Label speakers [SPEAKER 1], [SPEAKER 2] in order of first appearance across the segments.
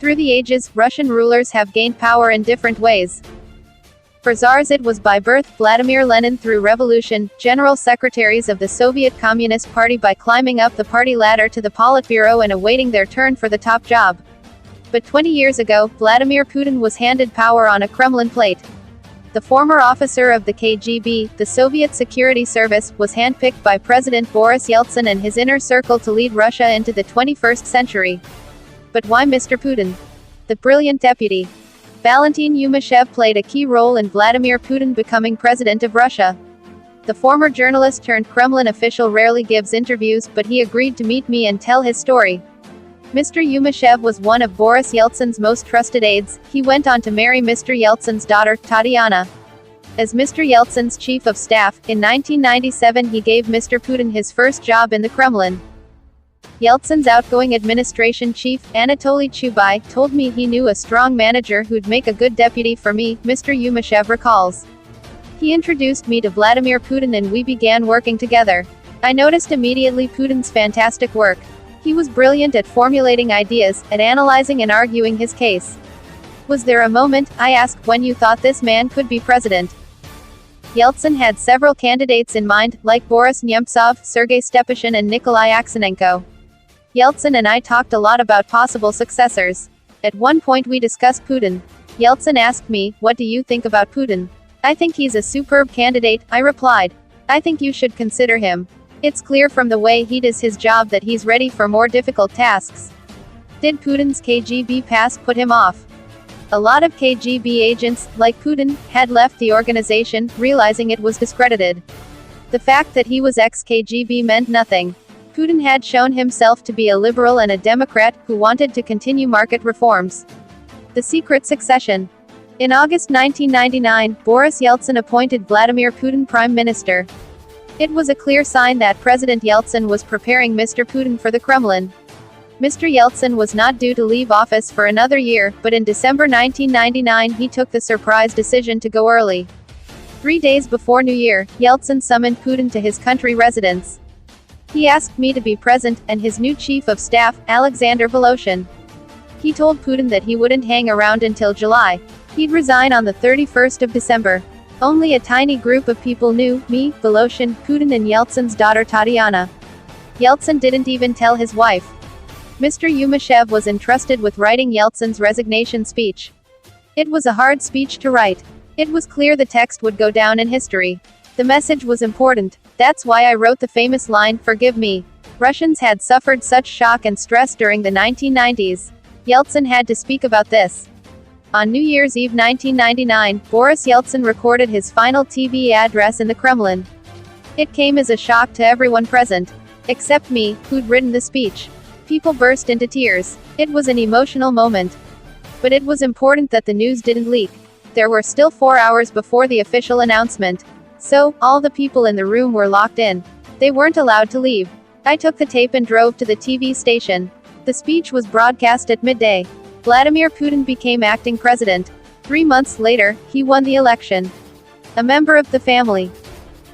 [SPEAKER 1] Through the ages, Russian rulers have gained power in different ways. For tsars it was by birth, Vladimir Lenin through revolution, general secretaries of the Soviet Communist Party by climbing up the party ladder to the politburo and awaiting their turn for the top job. But 20 years ago, Vladimir Putin was handed power on a Kremlin plate. The former officer of the KGB, the Soviet Security Service, was handpicked by President Boris Yeltsin and his inner circle to lead Russia into the 21st century. But why Mr. Putin? The brilliant deputy Valentin Yumashev played a key role in Vladimir Putin becoming president of Russia. The former journalist turned Kremlin official rarely gives interviews, but he agreed to meet me and tell his story. Mr. Yumashev was one of Boris Yeltsin's most trusted aides. He went on to marry Mr. Yeltsin's daughter, Tatyana. As Mr. Yeltsin's chief of staff, in 1997 he gave Mr. Putin his first job in the Kremlin. Yeltsin's outgoing administration chief, Anatoly Chubay, told me he knew a strong manager who'd make a good deputy for me, Mr. Yumashev recalls. He introduced me to Vladimir Putin and we began working together. I noticed immediately Putin's fantastic work. He was brilliant at formulating ideas, at analyzing and arguing his case. Was there a moment, I asked, when you thought this man could be president? Yeltsin had several candidates in mind, like Boris Nemtsov, Sergei Stepashin and Nikolai Aksenenko. Yeltsin and I talked a lot about possible successors. At one point we discussed Putin. Yeltsin asked me, "What do you think about Putin?" "I think he's a superb candidate," I replied. "I think you should consider him. It's clear from the way he does his job that he's ready for more difficult tasks." Did Putin's KGB past put him off? A lot of KGB agents, like Putin, had left the organization, realizing it was discredited. The fact that he was ex-KGB meant nothing. Putin had shown himself to be a liberal and a Democrat, who wanted to continue market reforms. The secret succession. In August 1999, Boris Yeltsin appointed Vladimir Putin Prime Minister. It was a clear sign that President Yeltsin was preparing Mr. Putin for the Kremlin. Mr. Yeltsin was not due to leave office for another year, but in December 1999 he took the surprise decision to go early. 3 days before New Year, Yeltsin summoned Putin to his country residence. He asked me to be present, and his new chief of staff, Alexander Voloshin. He told Putin that he wouldn't hang around until July. He'd resign on the 31st of December. Only a tiny group of people knew, me, Voloshin, Putin and Yeltsin's daughter Tatyana. Yeltsin didn't even tell his wife. Mr. Yumashev was entrusted with writing Yeltsin's resignation speech. It was a hard speech to write. It was clear the text would go down in history. The message was important. That's why I wrote the famous line, "Forgive me." Russians had suffered such shock and stress during the 1990s. Yeltsin had to speak about this. On New Year's Eve 1999, Boris Yeltsin recorded his final TV address in the Kremlin. It came as a shock to everyone present. Except me, who'd written the speech. People burst into tears. It was an emotional moment. But it was important that the news didn't leak. There were still 4 hours before the official announcement. So, all the people in the room were locked in. They weren't allowed to leave. I took the tape and drove to the TV station. The speech was broadcast at midday. Vladimir Putin became acting president. 3 months later, he won the election. A member of the family.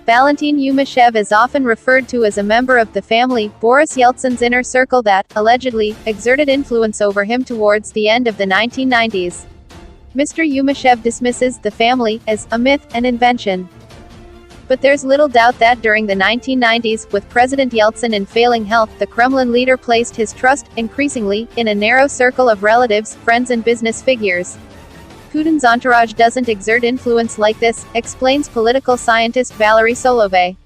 [SPEAKER 1] Valentin Yumashev is often referred to as a member of the family, Boris Yeltsin's inner circle that, allegedly, exerted influence over him towards the end of the 1990s. Mr. Yumashev dismisses the family as a myth, an invention. But there's little doubt that during the 1990s, with President Yeltsin in failing health, the Kremlin leader placed his trust, increasingly, in a narrow circle of relatives, friends and business figures. Putin's entourage doesn't exert influence like this, explains political scientist Valery Solovey.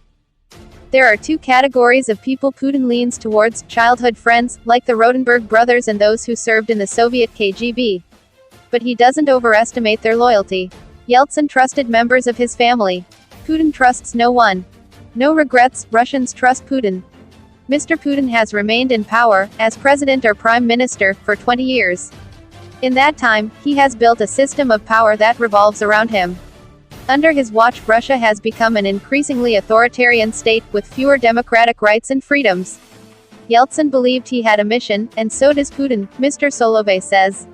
[SPEAKER 1] There are 2 categories of people Putin leans towards: childhood friends, like the Rodenberg brothers and those who served in the Soviet KGB. But he doesn't overestimate their loyalty. Yeltsin trusted members of his family. Putin trusts no one. No regrets, Russians trust Putin. Mr. Putin has remained in power, as president or prime minister, for 20 years. In that time, he has built a system of power that revolves around him. Under his watch, Russia has become an increasingly authoritarian state, with fewer democratic rights and freedoms. Yeltsin believed he had a mission, and so does Putin, Mr. Solovey says.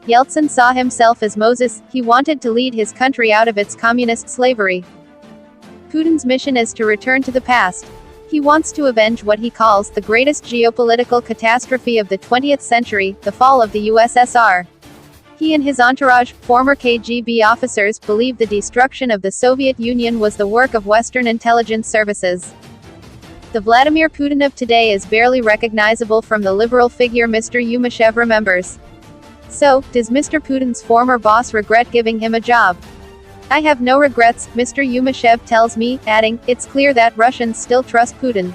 [SPEAKER 1] Yeltsin saw himself as Moses. He wanted to lead his country out of its communist slavery. Putin's mission is to return to the past. He wants to avenge what he calls the greatest geopolitical catastrophe of the 20th century, the fall of the USSR. He and his entourage, former KGB officers, believe the destruction of the Soviet Union was the work of Western intelligence services. The Vladimir Putin of today is barely recognizable from the liberal figure Mr Yumashev remembers. So, does Mr Putin's former boss regret giving him a job? I have no regrets, Mr Yumashev tells me, adding, it's clear that Russians still trust Putin.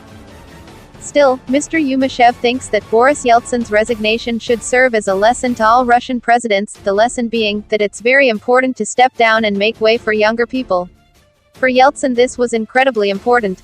[SPEAKER 1] Still, Mr Yumashev thinks that Boris Yeltsin's resignation should serve as a lesson to all Russian presidents, the lesson being, that it's very important to step down and make way for younger people. For Yeltsin this was incredibly important.